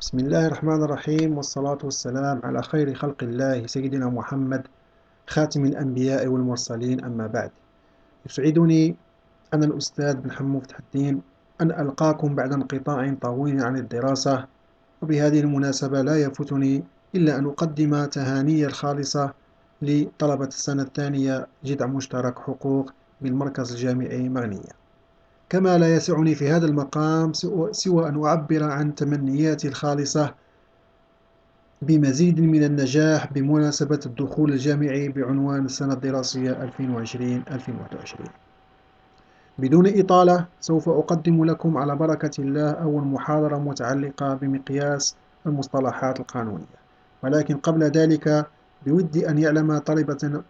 بسم الله الرحمن الرحيم والصلاة والسلام على خير خلق الله سيدنا محمد خاتم الأنبياء والمرسلين أما بعد. يسعدني أنا الأستاذ بن حمو فتح الدين أن ألقاكم بعد انقطاع طويل عن الدراسة، وبهذه المناسبة لا يفوتني إلا أن أقدم تهاني الخالصة لطلبة السنة الثانية جدع مشترك حقوق بالمركز الجامعي مغنية. كما لا يسعني في هذا المقام سوى أن أعبر عن تمنياتي الخالصة بمزيد من النجاح بمناسبة الدخول الجامعي بعنوان السنة الدراسية 2020-2021. بدون إطالة سوف أقدم لكم على بركة الله أول محاضرة متعلقة بمقياس المصطلحات القانونية، ولكن قبل ذلك بودي أن يعلم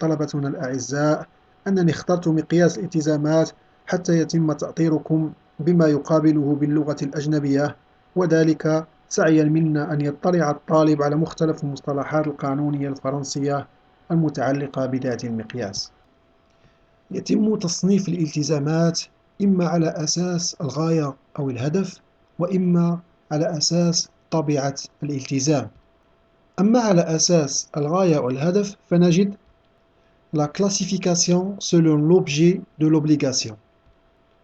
طلبتنا الأعزاء أنني اخترت مقياس الالتزامات حتى يتم تأطيركم بما يقابله باللغة الأجنبية، وذلك سعيا منا أن يطلع الطالب على مختلف المصطلحات القانونية الفرنسية المتعلقة بذات المقياس. يتم تصنيف الالتزامات إما على أساس الغاية أو الهدف، وإما على أساس طبيعة الالتزام. أما على أساس الغاية والهدف فنجد la classification selon l'objet de l'obligation،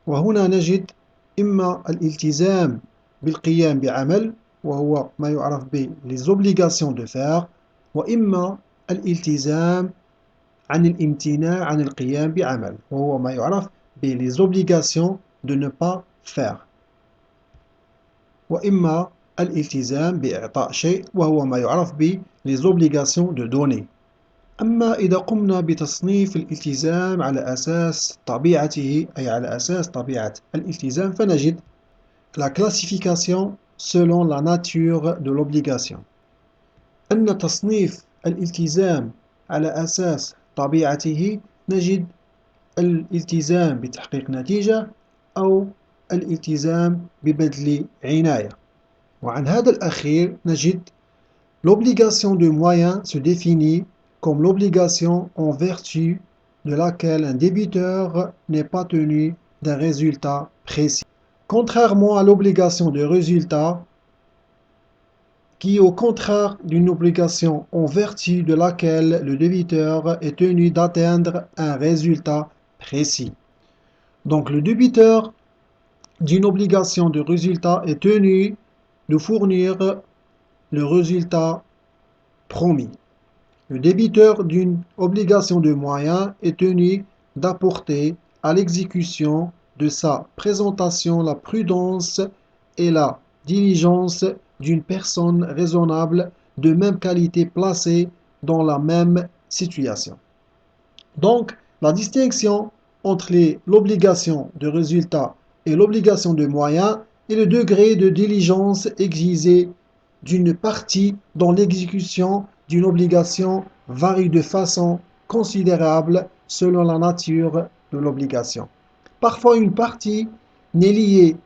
وهنا نجد إما الالتزام بالقيام بعمل وهو ما يعرف ب les obligations de faire، وإما الالتزام عن الامتناع عن القيام بعمل وهو ما يعرف ب les obligations de ne pas faire، وإما الالتزام بإعطاء شيء وهو ما يعرف ب les obligations de donner. أما إذا قمنا بتصنيف الالتزام على أساس طبيعته أي على أساس طبيعة الالتزام فنجد la classification selon la nature de l'obligation، أن تصنيف الالتزام على أساس طبيعته نجد الالتزام بتحقيق نتيجة أو الالتزام ببذل عناية. وعن هذا الأخير نجد l'obligation de moyens se définit comme l'obligation en vertu de laquelle un débiteur n'est pas tenu d'un résultat précis. Contrairement à l'obligation de résultat, qui est au contraire d'une obligation en vertu de laquelle le débiteur est tenu d'atteindre un résultat précis. Donc le débiteur d'une obligation de résultat est tenu de fournir le résultat promis. Le débiteur d'une obligation de moyens est tenu d'apporter à l'exécution de sa présentation la prudence et la diligence d'une personne raisonnable de même qualité placée dans la même situation. Donc, la distinction entre l'obligation de résultat et l'obligation de moyens est le degré de diligence exigé d'une partie dans l'exécution d'une obligation varie de façon considérable selon la nature de l'obligation. Parfois, une partie n'est liée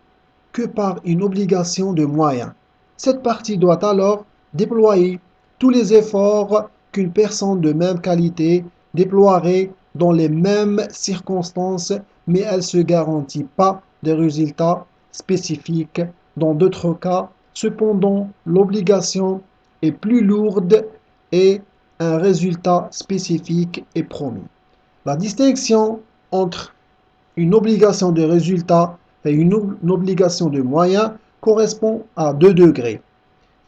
que par une obligation de moyens. Cette partie doit alors déployer tous les efforts qu'une personne de même qualité déploierait dans les mêmes circonstances, mais elle ne se garantit pas des résultats spécifiques. Dans d'autres cas, cependant, l'obligation est plus lourde et un résultat spécifique est promis. La distinction entre une obligation de résultat et une obligation de moyens correspond à 2 degrés,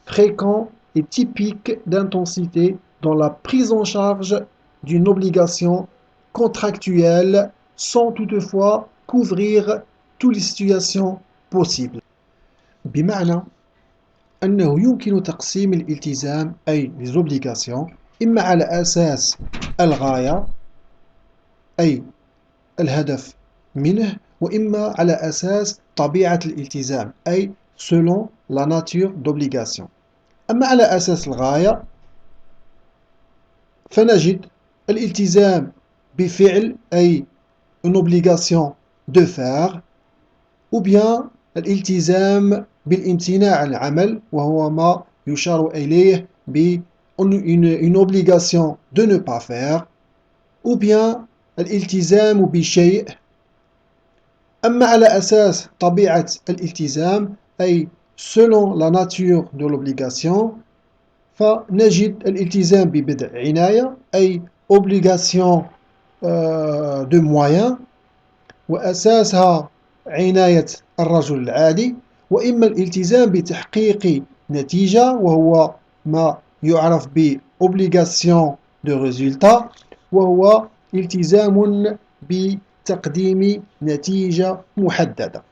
fréquents et typiques d'intensité dans la prise en charge d'une obligation contractuelle sans toutefois couvrir toutes les situations possibles. بمعنى أنه يمكن تقسيم الالتزام أي les obligations إما على أساس الغاية أي الهدف منه، وإما على أساس طبيعة الالتزام أي selon la nature d'obligation. أما على أساس الغاية فنجد الالتزام بفعل أي une obligation de faire، ou bien الالتزام بالامتناع عن العمل وهو ما يشار إليه ب une obligation de ne pas faire، ou bien الالتزام بشيء. أما على أساس طبيعة الالتزام أي selon la nature de l'obligation فنجد الالتزام ببدء عناية أي obligation de moyens وأساسها عناية الرجل العادي، وإما الالتزام بتحقيق نتيجة وهو ما يعرف ب obligation de résultat، وهو التزام بتقديم نتيجة محددة.